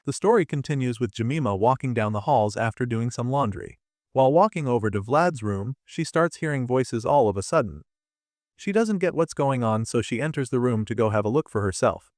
The story continues with Jemima walking down the halls after doing some laundry. While walking over to Vlad's room, she starts hearing voices all of a sudden. She doesn't get what's going on, so she enters the room to go have a look for herself.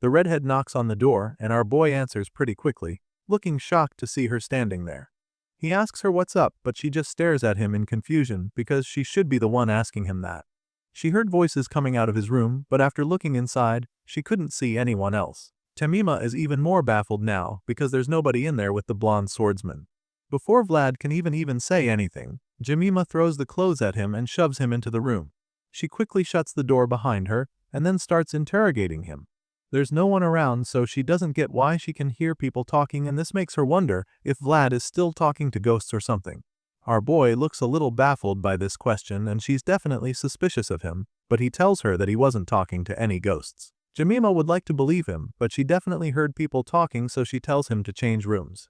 The redhead knocks on the door and our boy answers pretty quickly, looking shocked to see her standing there. He asks her what's up, but she just stares at him in confusion because she should be the one asking him that. She heard voices coming out of his room, but after looking inside, she couldn't see anyone else. Jemima is even more baffled now because there's nobody in there with the blonde swordsman. Before Vlad can even say anything, Jemima throws the clothes at him and shoves him into the room. She quickly shuts the door behind her and then starts interrogating him. There's no one around, so she doesn't get why she can hear people talking, and this makes her wonder if Vlad is still talking to ghosts or something. Our boy looks a little baffled by this question and she's definitely suspicious of him, but he tells her that he wasn't talking to any ghosts. Jemima would like to believe him, but she definitely heard people talking, so she tells him to change rooms.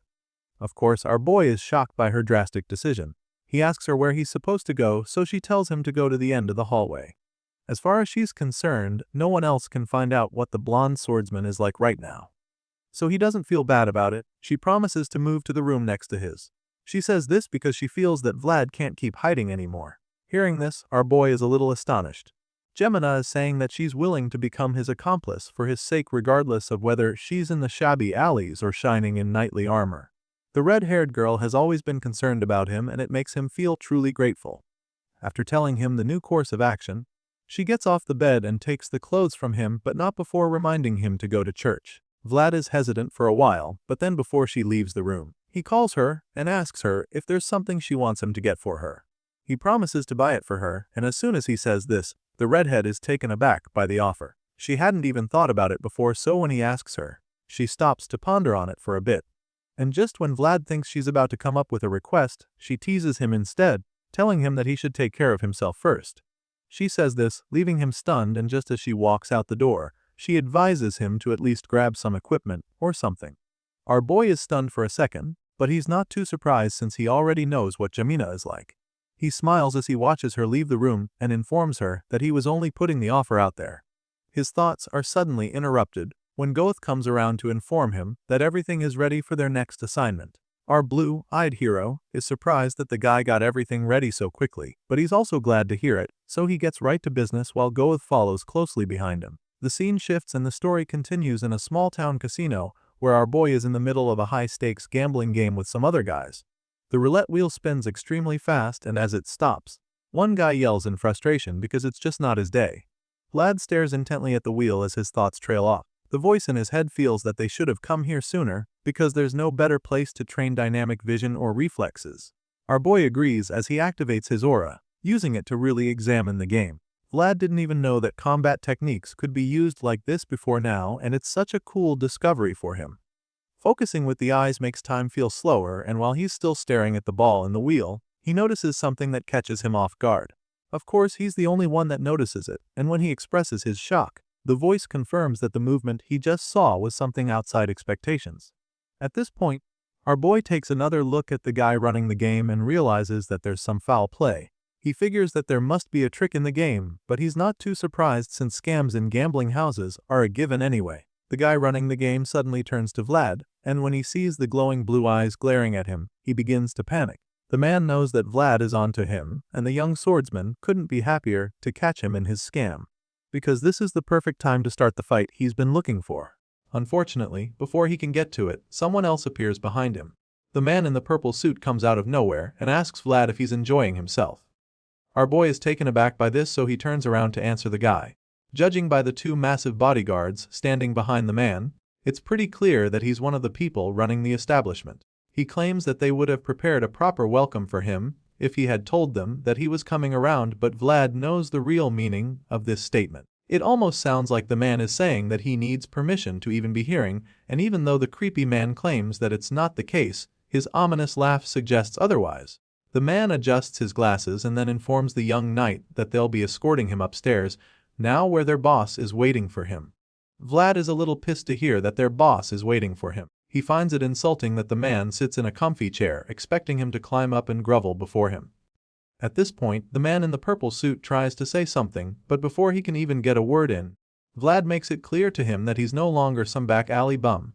Of course, our boy is shocked by her drastic decision. He asks her where he's supposed to go, so she tells him to go to the end of the hallway. As far as she's concerned, no one else can find out what the blonde swordsman is like right now. So he doesn't feel bad about it. She promises to move to the room next to his. She says this because she feels that Vlad can't keep hiding anymore. Hearing this, our boy is a little astonished. Gemina is saying that she's willing to become his accomplice for his sake regardless of whether she's in the shabby alleys or shining in knightly armor. The red-haired girl has always been concerned about him and it makes him feel truly grateful. After telling him the new course of action, she gets off the bed and takes the clothes from him, but not before reminding him to go to church. Vlad is hesitant for a while, but then before she leaves the room, he calls her and asks her if there's something she wants him to get for her. He promises to buy it for her, and as soon as he says this, the redhead is taken aback by the offer. She hadn't even thought about it before, so when he asks her, she stops to ponder on it for a bit. And just when Vlad thinks she's about to come up with a request, she teases him instead, telling him that he should take care of himself first. She says this, leaving him stunned, and just as she walks out the door, she advises him to at least grab some equipment or something. Our boy is stunned for a second, but he's not too surprised since he already knows what Jemina is like. He smiles as he watches her leave the room and informs her that he was only putting the offer out there. His thoughts are suddenly interrupted when Goth comes around to inform him that everything is ready for their next assignment. Our blue-eyed hero is surprised that the guy got everything ready so quickly, but he's also glad to hear it, so he gets right to business while Goth follows closely behind him. The scene shifts and the story continues in a small-town casino where our boy is in the middle of a high-stakes gambling game with some other guys. The roulette wheel spins extremely fast, and as it stops, one guy yells in frustration because it's just not his day. Vlad stares intently at the wheel as his thoughts trail off. The voice in his head feels that they should have come here sooner because there's no better place to train dynamic vision or reflexes. Our boy agrees as he activates his aura, using it to really examine the game. Vlad didn't even know that combat techniques could be used like this before now, and it's such a cool discovery for him. Focusing with the eyes makes time feel slower, and while he's still staring at the ball in the wheel, he notices something that catches him off guard. Of course, he's the only one that notices it, and when he expresses his shock, the voice confirms that the movement he just saw was something outside expectations. At this point, our boy takes another look at the guy running the game and realizes that there's some foul play. He figures that there must be a trick in the game, but he's not too surprised since scams in gambling houses are a given anyway. The guy running the game suddenly turns to Vlad, and when he sees the glowing blue eyes glaring at him, he begins to panic. The man knows that Vlad is onto him, and the young swordsman couldn't be happier to catch him in his scam, because this is the perfect time to start the fight he's been looking for. Unfortunately, before he can get to it, someone else appears behind him. The man in the purple suit comes out of nowhere and asks Vlad if he's enjoying himself. Our boy is taken aback by this, so he turns around to answer the guy. Judging by the two massive bodyguards standing behind the man, it's pretty clear that he's one of the people running the establishment. He claims that they would have prepared a proper welcome for him if he had told them that he was coming around, but Vlad knows the real meaning of this statement. It almost sounds like the man is saying that he needs permission to even be hearing, and even though the creepy man claims that it's not the case, his ominous laugh suggests otherwise. The man adjusts his glasses and then informs the young knight that they'll be escorting him upstairs, now where their boss is waiting for him. Vlad is a little pissed to hear that their boss is waiting for him. He finds it insulting that the man sits in a comfy chair, expecting him to climb up and grovel before him. At this point, the man in the purple suit tries to say something, but before he can even get a word in, Vlad makes it clear to him that he's no longer some back alley bum.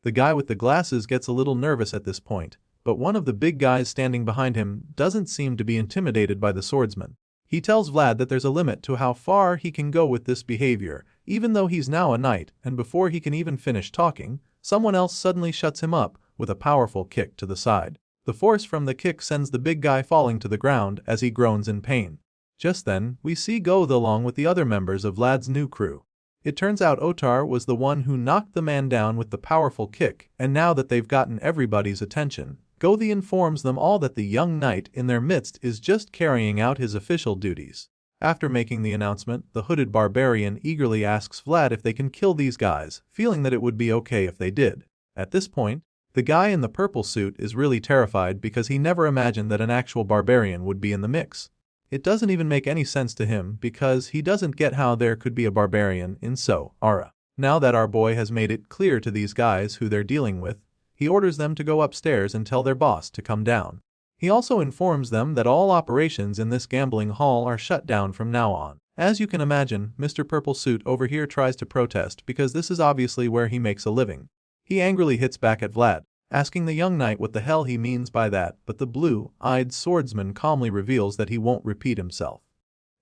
The guy with the glasses gets a little nervous at this point, but one of the big guys standing behind him doesn't seem to be intimidated by the swordsman. He tells Vlad that there's a limit to how far he can go with this behavior, even though he's now a knight, and before he can even finish talking, someone else suddenly shuts him up with a powerful kick to the side. The force from the kick sends the big guy falling to the ground as he groans in pain. Just then, we see Goth along with the other members of Vlad's new crew. It turns out Otar was the one who knocked the man down with the powerful kick, and now that they've gotten everybody's attention, Gothi informs them all that the young knight in their midst is just carrying out his official duties. After making the announcement, the hooded barbarian eagerly asks Vlad if they can kill these guys, feeling that it would be okay if they did. At this point, the guy in the purple suit is really terrified because he never imagined that an actual barbarian would be in the mix. It doesn't even make any sense to him because he doesn't get how there could be a barbarian in Ara. Now that our boy has made it clear to these guys who they're dealing with, he orders them to go upstairs and tell their boss to come down. He also informs them that all operations in this gambling hall are shut down from now on. As you can imagine, Mr. Purple Suit over here tries to protest because this is obviously where he makes a living. He angrily hits back at Vlad, asking the young knight what the hell he means by that, but the blue-eyed swordsman calmly reveals that he won't repeat himself.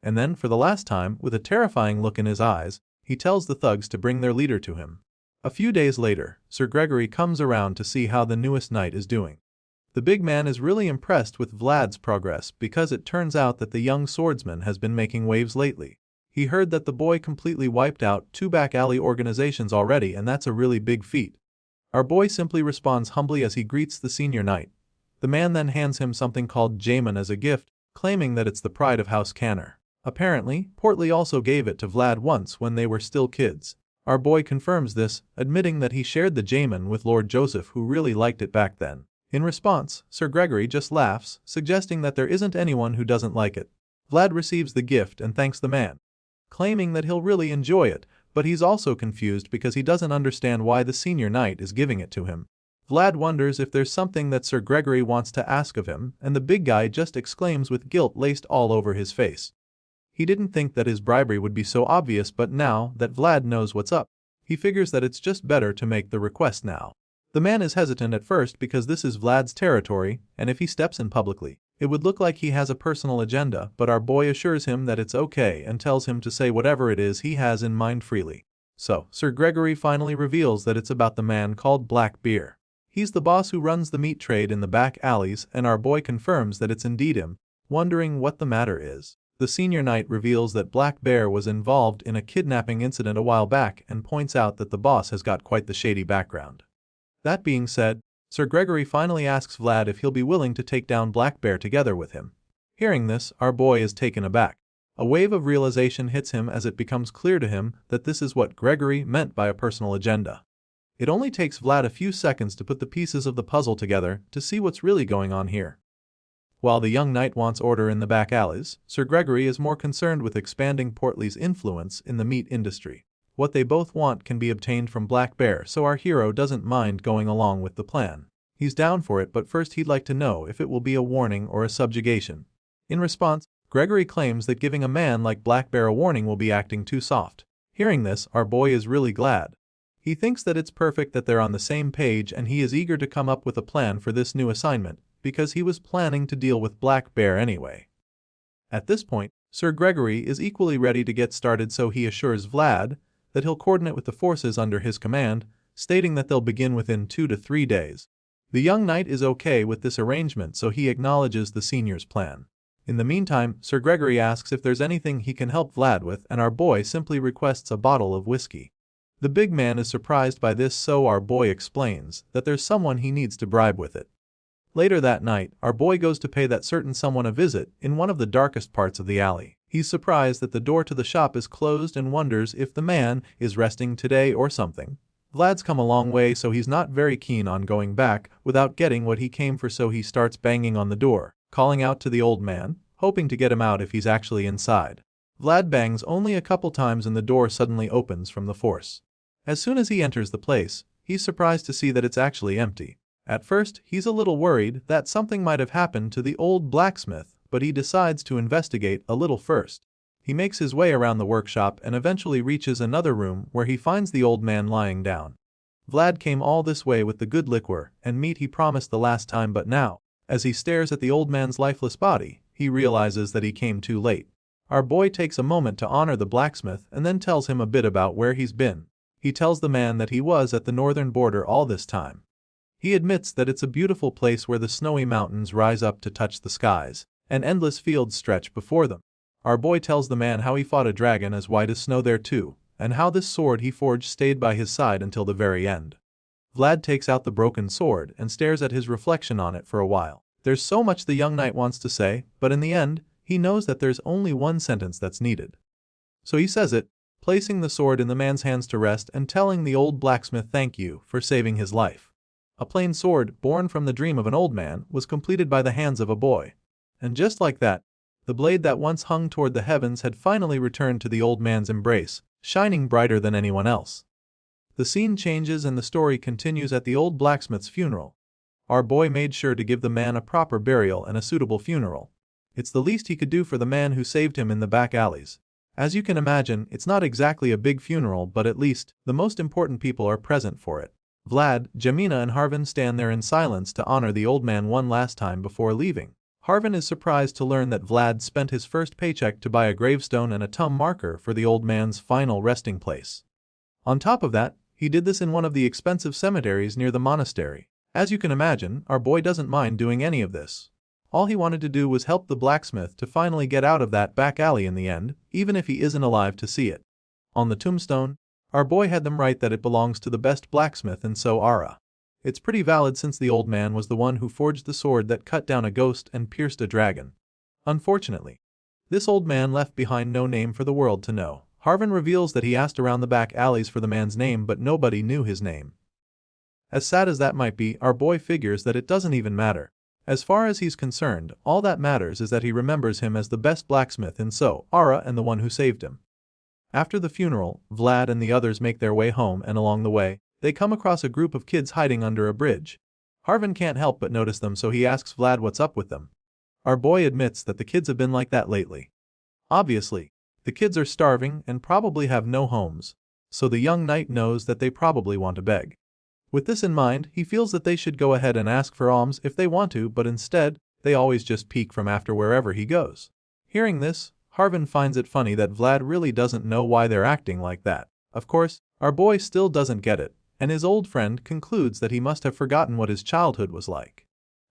And then, for the last time, with a terrifying look in his eyes, he tells the thugs to bring their leader to him. A few days later, Sir Gregory comes around to see how the newest knight is doing. The big man is really impressed with Vlad's progress because it turns out that the young swordsman has been making waves lately. He heard that the boy completely wiped out 2 back alley organizations already, and that's a really big feat. Our boy simply responds humbly as he greets the senior knight. The man then hands him something called Jamin as a gift, claiming that it's the pride of House Canner. Apparently, Portly also gave it to Vlad once when they were still kids. Our boy confirms this, admitting that he shared the Jamin with Lord Joseph, who really liked it back then. In response, Sir Gregory just laughs, suggesting that there isn't anyone who doesn't like it. Vlad receives the gift and thanks the man, claiming that he'll really enjoy it, but he's also confused because he doesn't understand why the senior knight is giving it to him. Vlad wonders if there's something that Sir Gregory wants to ask of him, and the big guy just exclaims with guilt laced all over his face. He didn't think that his bribery would be so obvious, but now that Vlad knows what's up, he figures that it's just better to make the request now. The man is hesitant at first because this is Vlad's territory, and if he steps in publicly, it would look like he has a personal agenda, but our boy assures him that it's okay and tells him to say whatever it is he has in mind freely. So, Sir Gregory finally reveals that it's about the man called Black Bear. He's the boss who runs the meat trade in the back alleys, and our boy confirms that it's indeed him, wondering what the matter is. The senior knight reveals that Black Bear was involved in a kidnapping incident a while back and points out that the boss has got quite the shady background. That being said, Sir Gregory finally asks Vlad if he'll be willing to take down Black Bear together with him. Hearing this, our boy is taken aback. A wave of realization hits him as it becomes clear to him that this is what Gregory meant by a personal agenda. It only takes Vlad a few seconds to put the pieces of the puzzle together to see what's really going on here. While the young knight wants order in the back alleys, Sir Gregory is more concerned with expanding Portly's influence in the meat industry. What they both want can be obtained from Black Bear, so our hero doesn't mind going along with the plan. He's down for it, but first he'd like to know if it will be a warning or a subjugation. In response, Gregory claims that giving a man like Black Bear a warning will be acting too soft. Hearing this, our boy is really glad. He thinks that it's perfect that they're on the same page, and he is eager to come up with a plan for this new assignment, because he was planning to deal with Black Bear anyway. At this point, Sir Gregory is equally ready to get started, so he assures Vlad that he'll coordinate with the forces under his command, stating that they'll begin within 2 to 3 days. The young knight is okay with this arrangement, so he acknowledges the senior's plan. In the meantime, Sir Gregory asks if there's anything he can help Vlad with, and our boy simply requests a bottle of whiskey. The big man is surprised by this, so our boy explains that there's someone he needs to bribe with it. Later that night, our boy goes to pay that certain someone a visit in one of the darkest parts of the alley. He's surprised that the door to the shop is closed and wonders if the man is resting today or something. Vlad's come a long way, so he's not very keen on going back without getting what he came for, so he starts banging on the door, calling out to the old man, hoping to get him out if he's actually inside. Vlad bangs only a couple times and the door suddenly opens from the force. As soon as he enters the place, he's surprised to see that it's actually empty. At first, he's a little worried that something might have happened to the old blacksmith, but he decides to investigate a little first. He makes his way around the workshop and eventually reaches another room where he finds the old man lying down. Vlad came all this way with the good liquor and meat he promised the last time, but now, as he stares at the old man's lifeless body, he realizes that he came too late. Our boy takes a moment to honor the blacksmith and then tells him a bit about where he's been. He tells the man that he was at the northern border all this time. He admits that it's a beautiful place where the snowy mountains rise up to touch the skies, and endless fields stretch before them. Our boy tells the man how he fought a dragon as white as snow there too, and how this sword he forged stayed by his side until the very end. Vlad takes out the broken sword and stares at his reflection on it for a while. There's so much the young knight wants to say, but in the end, he knows that there's only one sentence that's needed. So he says it, placing the sword in the man's hands to rest and telling the old blacksmith thank you for saving his life. A plain sword, born from the dream of an old man, was completed by the hands of a boy. And just like that, the blade that once hung toward the heavens had finally returned to the old man's embrace, shining brighter than anyone else. The scene changes and the story continues at the old blacksmith's funeral. Our boy made sure to give the man a proper burial and a suitable funeral. It's the least he could do for the man who saved him in the back alleys. As you can imagine, it's not exactly a big funeral, but at least, the most important people are present for it. Vlad, Jamina and Harvin stand there in silence to honor the old man one last time before leaving. Harvin is surprised to learn that Vlad spent his first paycheck to buy a gravestone and a tomb marker for the old man's final resting place. On top of that, he did this in one of the expensive cemeteries near the monastery. As you can imagine, our boy doesn't mind doing any of this. All he wanted to do was help the blacksmith to finally get out of that back alley in the end, even if he isn't alive to see it. On the tombstone, our boy had them write that it belongs to the best blacksmith, and so Ara. It's pretty valid since the old man was the one who forged the sword that cut down a ghost and pierced a dragon. Unfortunately, this old man left behind no name for the world to know. Harvin reveals that he asked around the back alleys for the man's name, but nobody knew his name. As sad as that might be, our boy figures that it doesn't even matter. As far as he's concerned, all that matters is that he remembers him as the best blacksmith, and so Ara and the one who saved him. After the funeral, Vlad and the others make their way home, and along the way, they come across a group of kids hiding under a bridge. Harvin can't help but notice them, so he asks Vlad what's up with them. Our boy admits that the kids have been like that lately. Obviously, the kids are starving and probably have no homes, so the young knight knows that they probably want to beg. With this in mind, he feels that they should go ahead and ask for alms if they want to, but instead, they always just peek from after wherever he goes. Hearing this, Harvin finds it funny that Vlad really doesn't know why they're acting like that. Of course, our boy still doesn't get it, and his old friend concludes that he must have forgotten what his childhood was like.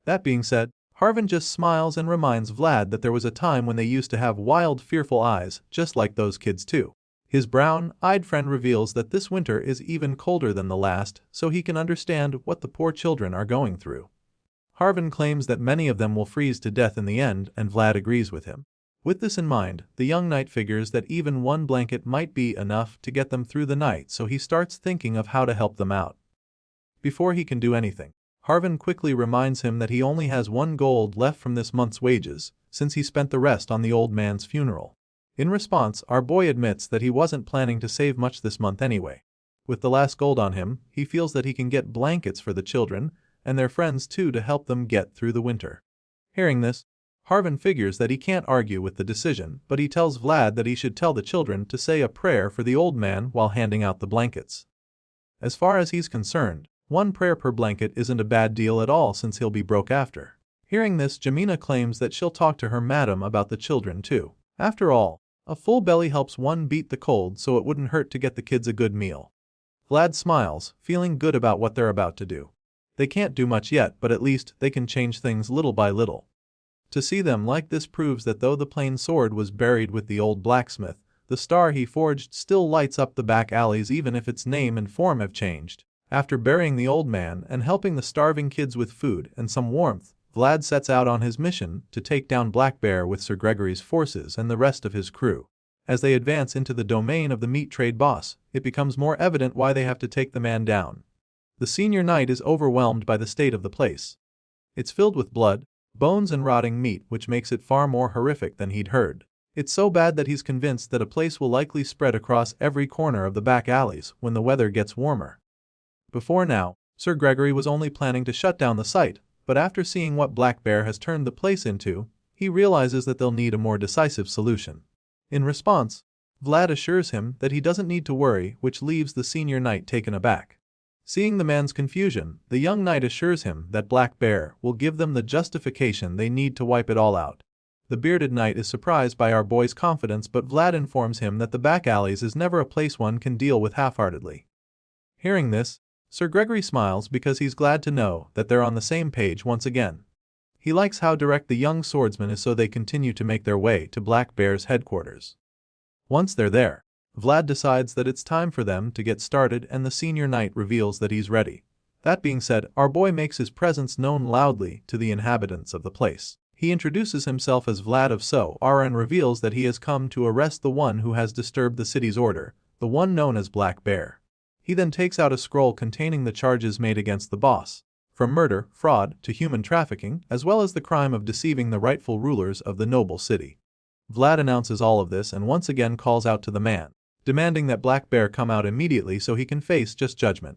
That being said, Harvin just smiles and reminds Vlad that there was a time when they used to have wild, fearful eyes, just like those kids too. His brown-eyed friend reveals that this winter is even colder than the last, so he can understand what the poor children are going through. Harvin claims that many of them will freeze to death in the end, and Vlad agrees with him. With this in mind, the young knight figures that even one blanket might be enough to get them through the night, so he starts thinking of how to help them out. Before he can do anything, Harvin quickly reminds him that he only has 1 gold left from this month's wages, since he spent the rest on the old man's funeral. In response, our boy admits that he wasn't planning to save much this month anyway. With the last gold on him, he feels that he can get blankets for the children, and their friends too, to help them get through the winter. Hearing this, Harvin figures that he can't argue with the decision, but he tells Vlad that he should tell the children to say a prayer for the old man while handing out the blankets. As far as he's concerned, 1 prayer per blanket isn't a bad deal at all, since he'll be broke after. Hearing this, Jamina claims that she'll talk to her madam about the children too. After all, a full belly helps one beat the cold, so it wouldn't hurt to get the kids a good meal. Vlad smiles, feeling good about what they're about to do. They can't do much yet, but at least they can change things little by little. To see them like this proves that though the plain sword was buried with the old blacksmith, the star he forged still lights up the back alleys, even if its name and form have changed. After burying the old man and helping the starving kids with food and some warmth, Vlad sets out on his mission to take down Black Bear with Sir Gregory's forces and the rest of his crew. As they advance into the domain of the meat trade boss, it becomes more evident why they have to take the man down. The senior knight is overwhelmed by the state of the place. It's filled with blood, bones and rotting meat, which makes it far more horrific than he'd heard. It's so bad that he's convinced that a place will likely spread across every corner of the back alleys when the weather gets warmer. Before now, Sir Gregory was only planning to shut down the site, but after seeing what Black Bear has turned the place into, he realizes that they'll need a more decisive solution. In response, Vlad assures him that he doesn't need to worry, which leaves the senior knight taken aback. Seeing the man's confusion, the young knight assures him that Black Bear will give them the justification they need to wipe it all out. The bearded knight is surprised by our boy's confidence, but Vlad informs him that the back alleys is never a place one can deal with half-heartedly. Hearing this, Sir Gregory smiles because he's glad to know that they're on the same page once again. He likes how direct the young swordsman is, so they continue to make their way to Black Bear's headquarters. Once they're there, Vlad decides that it's time for them to get started, and the senior knight reveals that he's ready. That being said, our boy makes his presence known loudly to the inhabitants of the place. He introduces himself as Vlad of So-Ara and reveals that he has come to arrest the one who has disturbed the city's order, the one known as Black Bear. He then takes out a scroll containing the charges made against the boss, from murder, fraud, to human trafficking, as well as the crime of deceiving the rightful rulers of the noble city. Vlad announces all of this and once again calls out to the man, demanding that Black Bear come out immediately so he can face just judgment.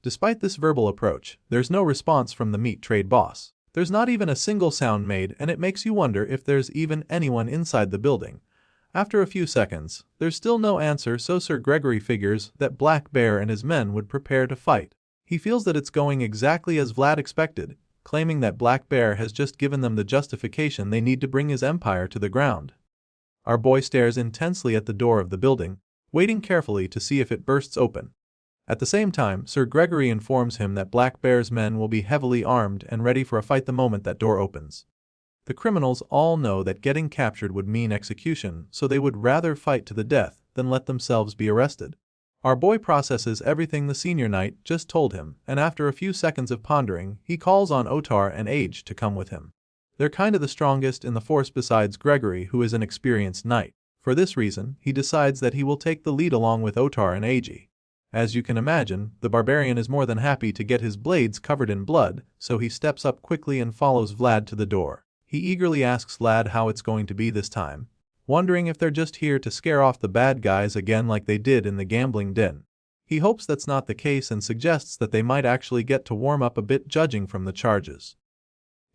Despite this verbal approach, there's no response from the meat trade boss. There's not even a single sound made, and it makes you wonder if there's even anyone inside the building. After a few seconds, there's still no answer, so Sir Gregory figures that Black Bear and his men would prepare to fight. He feels that it's going exactly as Vlad expected, claiming that Black Bear has just given them the justification they need to bring his empire to the ground. Our boy stares intensely at the door of the building, waiting carefully to see if it bursts open. At the same time, Sir Gregory informs him that Black Bear's men will be heavily armed and ready for a fight the moment that door opens. The criminals all know that getting captured would mean execution, so they would rather fight to the death than let themselves be arrested. Our boy processes everything the senior knight just told him, and after a few seconds of pondering, he calls on Otar and Age to come with him. They're kinda the strongest in the force besides Gregory, who is an experienced knight. For this reason, he decides that he will take the lead along with Otar and Age. As you can imagine, the barbarian is more than happy to get his blades covered in blood, so he steps up quickly and follows Vlad to the door. He eagerly asks Vlad how it's going to be this time, wondering if they're just here to scare off the bad guys again like they did in the gambling den. He hopes that's not the case and suggests that they might actually get to warm up a bit judging from the charges.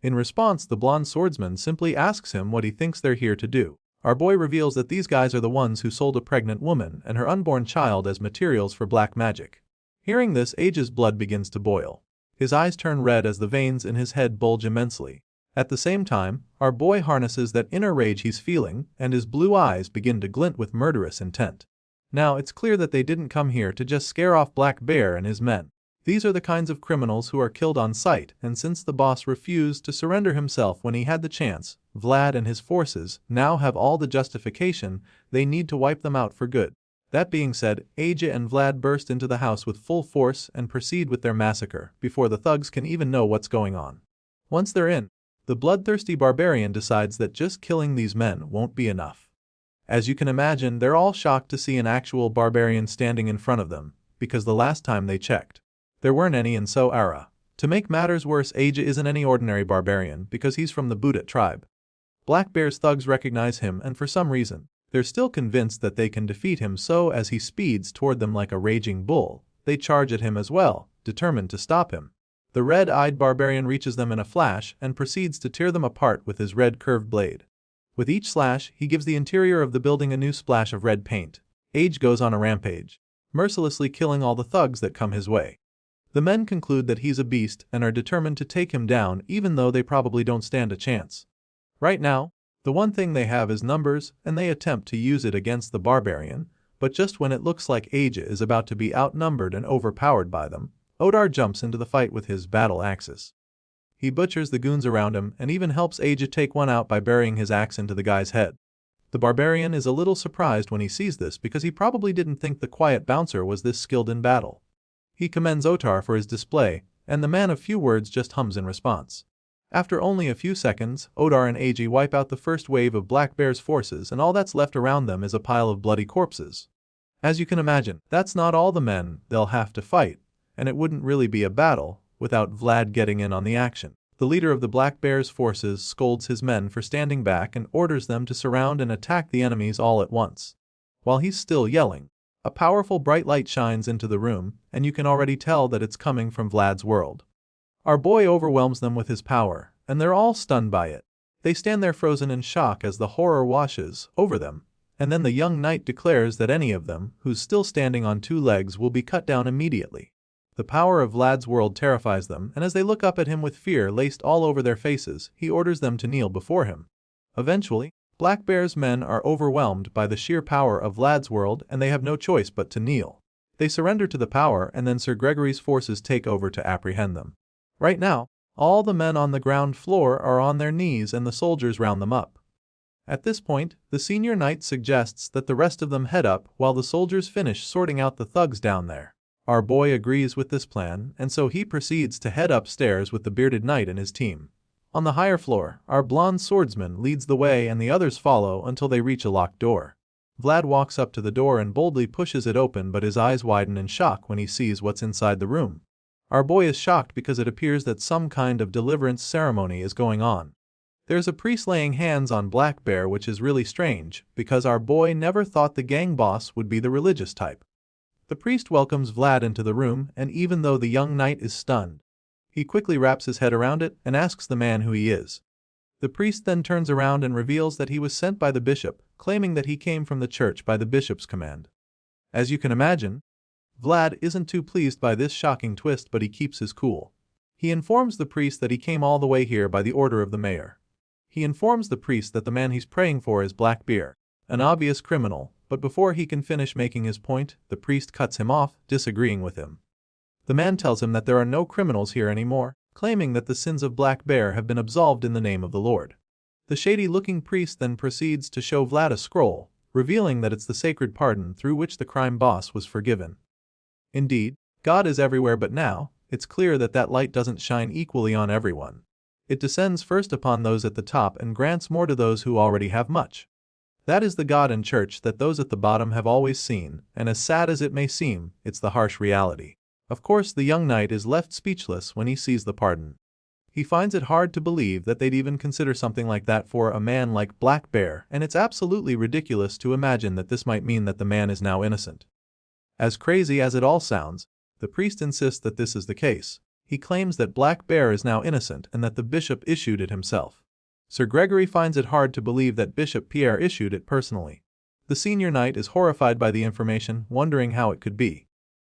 In response, the blonde swordsman simply asks him what he thinks they're here to do. Our boy reveals that these guys are the ones who sold a pregnant woman and her unborn child as materials for black magic. Hearing this, Age's blood begins to boil. His eyes turn red as the veins in his head bulge immensely. At the same time, our boy harnesses that inner rage he's feeling, and his blue eyes begin to glint with murderous intent. Now, it's clear that they didn't come here to just scare off Black Bear and his men. These are the kinds of criminals who are killed on sight, and since the boss refused to surrender himself when he had the chance, Vlad and his forces now have all the justification they need to wipe them out for good. That being said, Aja and Vlad burst into the house with full force and proceed with their massacre before the thugs can even know what's going on. Once they're in, the bloodthirsty barbarian decides that just killing these men won't be enough. As you can imagine, they're all shocked to see an actual barbarian standing in front of them, because the last time they checked, there weren't any in So-Ara. To make matters worse, Aja isn't any ordinary barbarian because he's from the Buddha tribe. Black Bear's thugs recognize him, and for some reason, they're still convinced that they can defeat him, so as he speeds toward them like a raging bull, they charge at him as well, determined to stop him. The red-eyed barbarian reaches them in a flash and proceeds to tear them apart with his red curved blade. With each slash, he gives the interior of the building a new splash of red paint. Age goes on a rampage, mercilessly killing all the thugs that come his way. The men conclude that he's a beast and are determined to take him down, even though they probably don't stand a chance. Right now, the one thing they have is numbers, and they attempt to use it against the barbarian, but just when it looks like Aja is about to be outnumbered and overpowered by them, Odar jumps into the fight with his battle axes. He butchers the goons around him and even helps Aja take one out by burying his axe into the guy's head. The barbarian is a little surprised when he sees this because he probably didn't think the quiet bouncer was this skilled in battle. He commends Otar for his display, and the man of few words just hums in response. After only a few seconds, Odar and Ag wipe out the first wave of Black Bear's forces, and all that's left around them is a pile of bloody corpses. As you can imagine, that's not all the men they'll have to fight, and it wouldn't really be a battle without Vlad getting in on the action. The leader of the Black Bear's forces scolds his men for standing back and orders them to surround and attack the enemies all at once. While he's still yelling, a powerful bright light shines into the room, and you can already tell that it's coming from Vlad's world. Our boy overwhelms them with his power, and they're all stunned by it. They stand there frozen in shock as the horror washes over them, and then the young knight declares that any of them who's still standing on two legs will be cut down immediately. The power of Vlad's world terrifies them, and as they look up at him with fear laced all over their faces, he orders them to kneel before him. Eventually, Black Bear's men are overwhelmed by the sheer power of Vlad's world and they have no choice but to kneel. They surrender to the power and then Sir Gregory's forces take over to apprehend them. Right now, all the men on the ground floor are on their knees and the soldiers round them up. At this point, the senior knight suggests that the rest of them head up while the soldiers finish sorting out the thugs down there. Our boy agrees with this plan and so he proceeds to head upstairs with the bearded knight and his team. On the higher floor, our blonde swordsman leads the way and the others follow until they reach a locked door. Vlad walks up to the door and boldly pushes it open but his eyes widen in shock when he sees what's inside the room. Our boy is shocked because it appears that some kind of deliverance ceremony is going on. There's a priest laying hands on Black Bear which is really strange because our boy never thought the gang boss would be the religious type. The priest welcomes Vlad into the room and even though the young knight is stunned, he quickly wraps his head around it and asks the man who he is. The priest then turns around and reveals that he was sent by the bishop, claiming that he came from the church by the bishop's command. As you can imagine, Vlad isn't too pleased by this shocking twist but he keeps his cool. He informs the priest that he came all the way here by the order of the mayor. He informs the priest that the man he's praying for is Black Bear, an obvious criminal, but before he can finish making his point, the priest cuts him off, disagreeing with him. The man tells him that there are no criminals here anymore, claiming that the sins of Black Bear have been absolved in the name of the Lord. The shady-looking priest then proceeds to show Vlad a scroll, revealing that it's the sacred pardon through which the crime boss was forgiven. Indeed, God is everywhere but now, it's clear that that light doesn't shine equally on everyone. It descends first upon those at the top and grants more to those who already have much. That is the God and church that those at the bottom have always seen, and as sad as it may seem, it's the harsh reality. Of course the young knight is left speechless when he sees the pardon. He finds it hard to believe that they'd even consider something like that for a man like Black Bear, and it's absolutely ridiculous to imagine that this might mean that the man is now innocent. As crazy as it all sounds, the priest insists that this is the case. He claims that Black Bear is now innocent and that the bishop issued it himself. Sir Gregory finds it hard to believe that Bishop Pierre issued it personally. The senior knight is horrified by the information, wondering how it could be.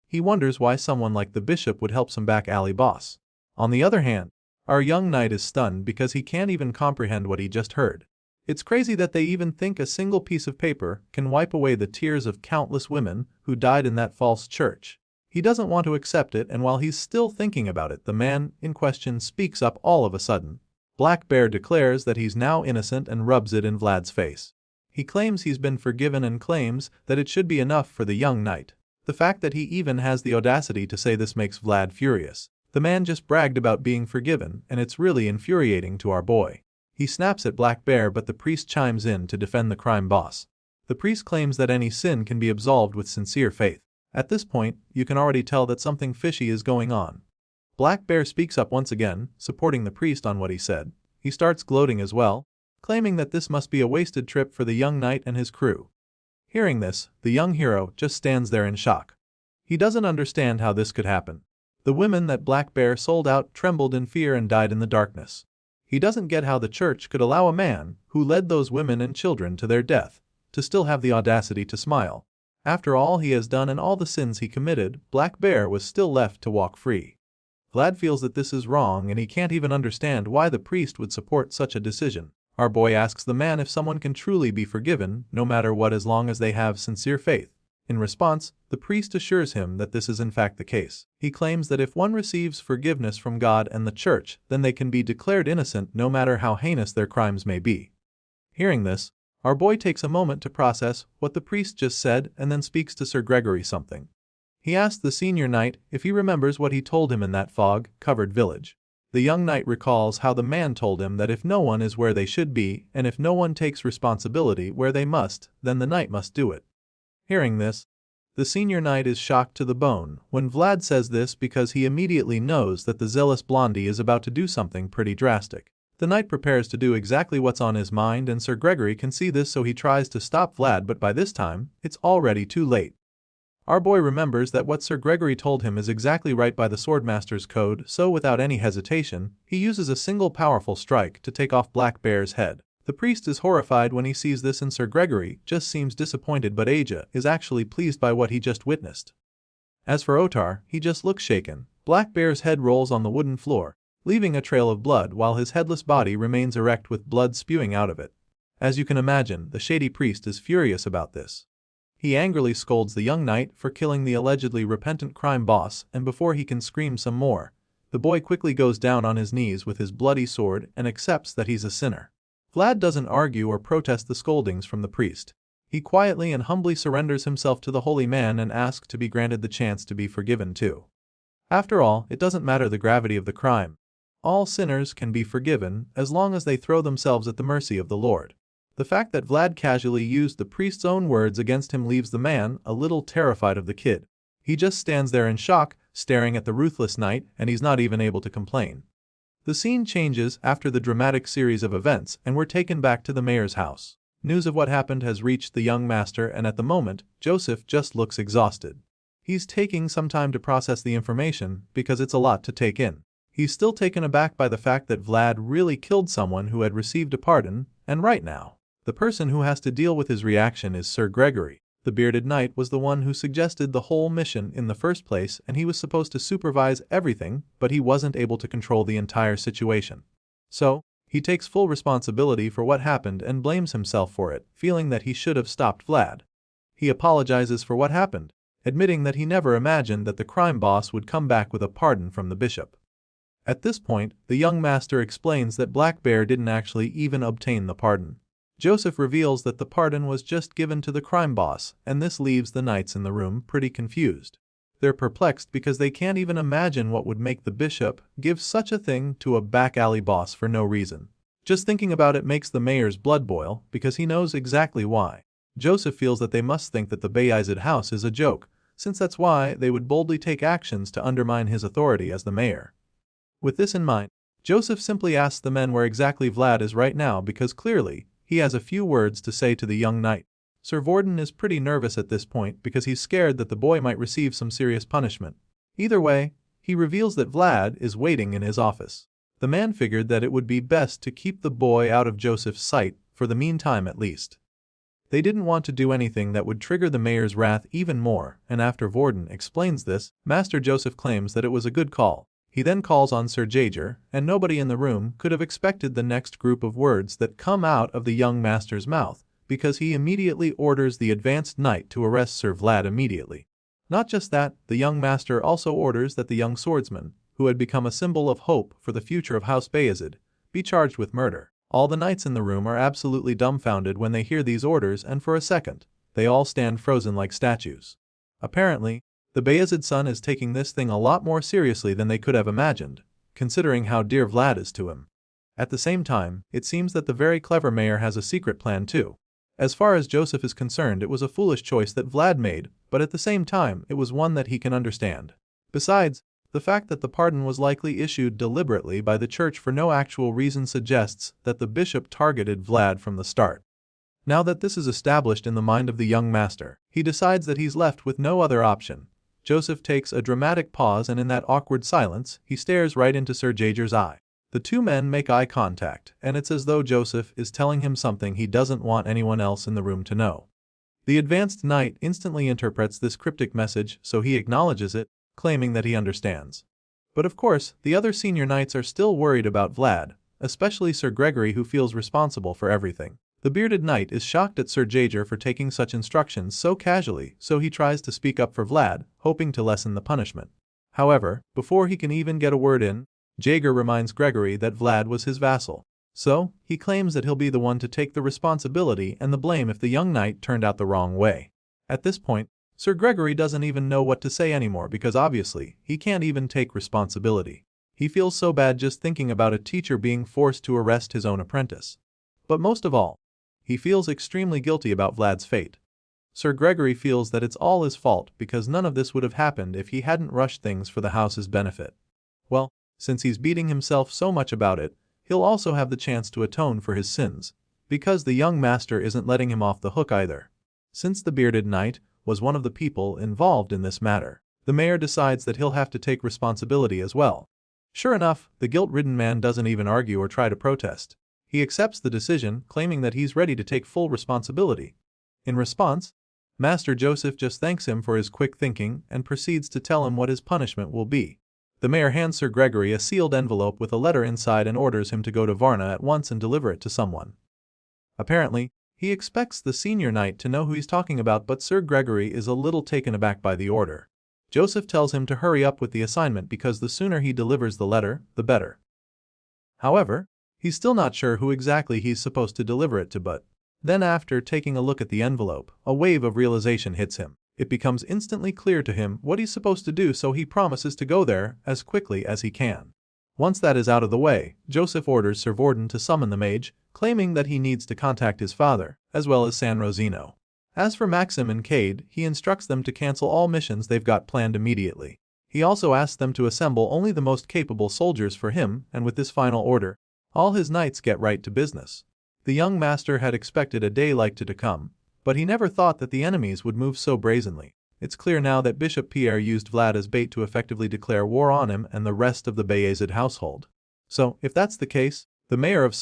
He wonders why someone like the bishop would help some back alley boss. On the other hand, our young knight is stunned because he can't even comprehend what he just heard. It's crazy that they even think a single piece of paper can wipe away the tears of countless women who died in that false church. He doesn't want to accept it and while he's still thinking about it, the man in question speaks up all of a sudden. Black Bear declares that he's now innocent and rubs it in Vlad's face. He claims he's been forgiven and claims that it should be enough for the young knight. The fact that he even has the audacity to say this makes Vlad furious. The man just bragged about being forgiven and it's really infuriating to our boy. He snaps at Black Bear but the priest chimes in to defend the crime boss. The priest claims that any sin can be absolved with sincere faith. At this point, you can already tell that something fishy is going on. Black Bear speaks up once again, supporting the priest on what he said. He starts gloating as well, claiming that this must be a wasted trip for the young knight and his crew. Hearing this, the young hero just stands there in shock. He doesn't understand how this could happen. The women that Black Bear sold out trembled in fear and died in the darkness. He doesn't get how the church could allow a man who led those women and children to their death to still have the audacity to smile. After all he has done and all the sins he committed, Black Bear was still left to walk free. Vlad feels that this is wrong and he can't even understand why the priest would support such a decision. Our boy asks the man if someone can truly be forgiven, no matter what, as long as they have sincere faith. In response, the priest assures him that this is in fact the case. He claims that if one receives forgiveness from God and the church, then they can be declared innocent no matter how heinous their crimes may be. Hearing this, our boy takes a moment to process what the priest just said and then speaks to Sir Gregory something. He asks the senior knight if he remembers what he told him in that fog-covered village. The young knight recalls how the man told him that if no one is where they should be and if no one takes responsibility where they must, then the knight must do it. Hearing this, the senior knight is shocked to the bone when Vlad says this because he immediately knows that the zealous blondie is about to do something pretty drastic. The knight prepares to do exactly what's on his mind and Sir Gregory can see this, so he tries to stop Vlad, but by this time, it's already too late. Our boy remembers that what Sir Gregory told him is exactly right by the Swordmaster's code, so without any hesitation, he uses a single powerful strike to take off Black Bear's head. The priest is horrified when he sees this and Sir Gregory just seems disappointed, but Aja is actually pleased by what he just witnessed. As for Otar, he just looks shaken. Black Bear's head rolls on the wooden floor, leaving a trail of blood while his headless body remains erect with blood spewing out of it. As you can imagine, the shady priest is furious about this. He angrily scolds the young knight for killing the allegedly repentant crime boss, and before he can scream some more, the boy quickly goes down on his knees with his bloody sword and accepts that he's a sinner. Vlad doesn't argue or protest the scoldings from the priest. He quietly and humbly surrenders himself to the holy man and asks to be granted the chance to be forgiven too. After all, it doesn't matter the gravity of the crime. All sinners can be forgiven as long as they throw themselves at the mercy of the Lord. The fact that Vlad casually used the priest's own words against him leaves the man a little terrified of the kid. He just stands there in shock, staring at the ruthless knight, and he's not even able to complain. The scene changes after the dramatic series of events, and we're taken back to the mayor's house. News of what happened has reached the young master, and at the moment, Joseph just looks exhausted. He's taking some time to process the information because it's a lot to take in. He's still taken aback by the fact that Vlad really killed someone who had received a pardon, and right now, the person who has to deal with his reaction is Sir Gregory. The bearded knight was the one who suggested the whole mission in the first place, and he was supposed to supervise everything, but he wasn't able to control the entire situation. So, he takes full responsibility for what happened and blames himself for it, feeling that he should have stopped Vlad. He apologizes for what happened, admitting that he never imagined that the crime boss would come back with a pardon from the bishop. At this point, the young master explains that Black Bear didn't actually even obtain the pardon. Joseph reveals that the pardon was just given to the crime boss, and this leaves the knights in the room pretty confused. They're perplexed because they can't even imagine what would make the bishop give such a thing to a back alley boss for no reason. Just thinking about it makes the mayor's blood boil because he knows exactly why. Joseph feels that they must think that the Bayezid house is a joke, since that's why they would boldly take actions to undermine his authority as the mayor. With this in mind, Joseph simply asks the men where exactly Vlad is right now because clearly, he has a few words to say to the young knight. Sir Vorden is pretty nervous at this point because he's scared that the boy might receive some serious punishment. Either way, he reveals that Vlad is waiting in his office. The man figured that it would be best to keep the boy out of Joseph's sight, for the meantime at least. They didn't want to do anything that would trigger the mayor's wrath even more, and after Vorden explains this, Master Joseph claims that it was a good call. He then calls on Sir Jaeger, and nobody in the room could have expected the next group of words that come out of the young master's mouth, because he immediately orders the advanced knight to arrest Sir Vlad immediately. Not just that, the young master also orders that the young swordsman, who had become a symbol of hope for the future of House Bayezid, be charged with murder. All the knights in the room are absolutely dumbfounded when they hear these orders, and for a second, they all stand frozen like statues. Apparently, the Bayezid son is taking this thing a lot more seriously than they could have imagined, considering how dear Vlad is to him. At the same time, it seems that the very clever mayor has a secret plan too. As far as Joseph is concerned, it was a foolish choice that Vlad made, but at the same time, it was one that he can understand. Besides, the fact that the pardon was likely issued deliberately by the church for no actual reason suggests that the bishop targeted Vlad from the start. Now that this is established in the mind of the young master, he decides that he's left with no other option. Joseph takes a dramatic pause, and in that awkward silence, he stares right into Sir Jaeger's eye. The two men make eye contact, and it's as though Joseph is telling him something he doesn't want anyone else in the room to know. The advanced knight instantly interprets this cryptic message, so he acknowledges it, claiming that he understands. But of course, the other senior knights are still worried about Vlad, especially Sir Gregory, who feels responsible for everything. The bearded knight is shocked at Sir Jaeger for taking such instructions so casually, so he tries to speak up for Vlad, hoping to lessen the punishment. However, before he can even get a word in, Jaeger reminds Gregory that Vlad was his vassal. So, he claims that he'll be the one to take the responsibility and the blame if the young knight turned out the wrong way. At this point, Sir Gregory doesn't even know what to say anymore because obviously, he can't even take responsibility. He feels so bad just thinking about a teacher being forced to arrest his own apprentice. But most of all, he feels extremely guilty about Vlad's fate. Sir Gregory feels that it's all his fault because none of this would have happened if he hadn't rushed things for the house's benefit. Well, since he's beating himself so much about it, he'll also have the chance to atone for his sins, because the young master isn't letting him off the hook either. Since the bearded knight was one of the people involved in this matter, the mayor decides that he'll have to take responsibility as well. Sure enough, the guilt-ridden man doesn't even argue or try to protest. He accepts the decision, claiming that he's ready to take full responsibility. In response, Master Joseph just thanks him for his quick thinking and proceeds to tell him what his punishment will be. The mayor hands Sir Gregory a sealed envelope with a letter inside and orders him to go to Varna at once and deliver it to someone. Apparently, he expects the senior knight to know who he's talking about, but Sir Gregory is a little taken aback by the order. Joseph tells him to hurry up with the assignment because the sooner he delivers the letter, the better. However, he's still not sure who exactly he's supposed to deliver it to, but then after taking a look at the envelope, a wave of realization hits him. It becomes instantly clear to him what he's supposed to do, so he promises to go there as quickly as he can. Once that is out of the way, Joseph orders Sir Vorden to summon the mage, claiming that he needs to contact his father, as well as San Rosino. As for Maxim and Cade, he instructs them to cancel all missions they've got planned immediately. He also asks them to assemble only the most capable soldiers for him, and with this final order, all his knights get right to business. The young master had expected a day like to come, but he never thought that the enemies would move so brazenly. It's clear now that Bishop Pierre used Vlad as bait to effectively declare war on him and the rest of the Bayezid household. So, if that's the case, the mayor of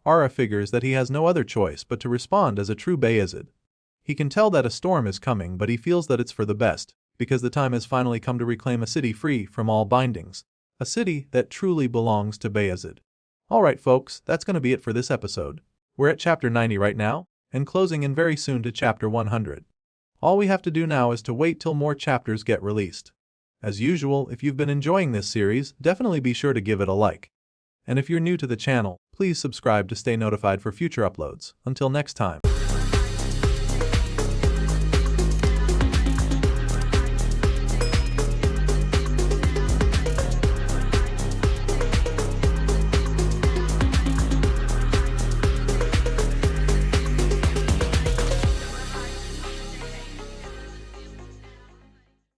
Ara figures that he has no other choice but to respond as a true Bayezid. He can tell that a storm is coming, but he feels that it's for the best, because the time has finally come to reclaim a city free from all bindings. A city that truly belongs to Bayezid. Alright folks, that's gonna be it for this episode. We're at chapter 90 right now, and closing in very soon to chapter 100. All we have to do now is to wait till more chapters get released. As usual, if you've been enjoying this series, definitely be sure to give it a like. And if you're new to the channel, please subscribe to stay notified for future uploads. Until next time.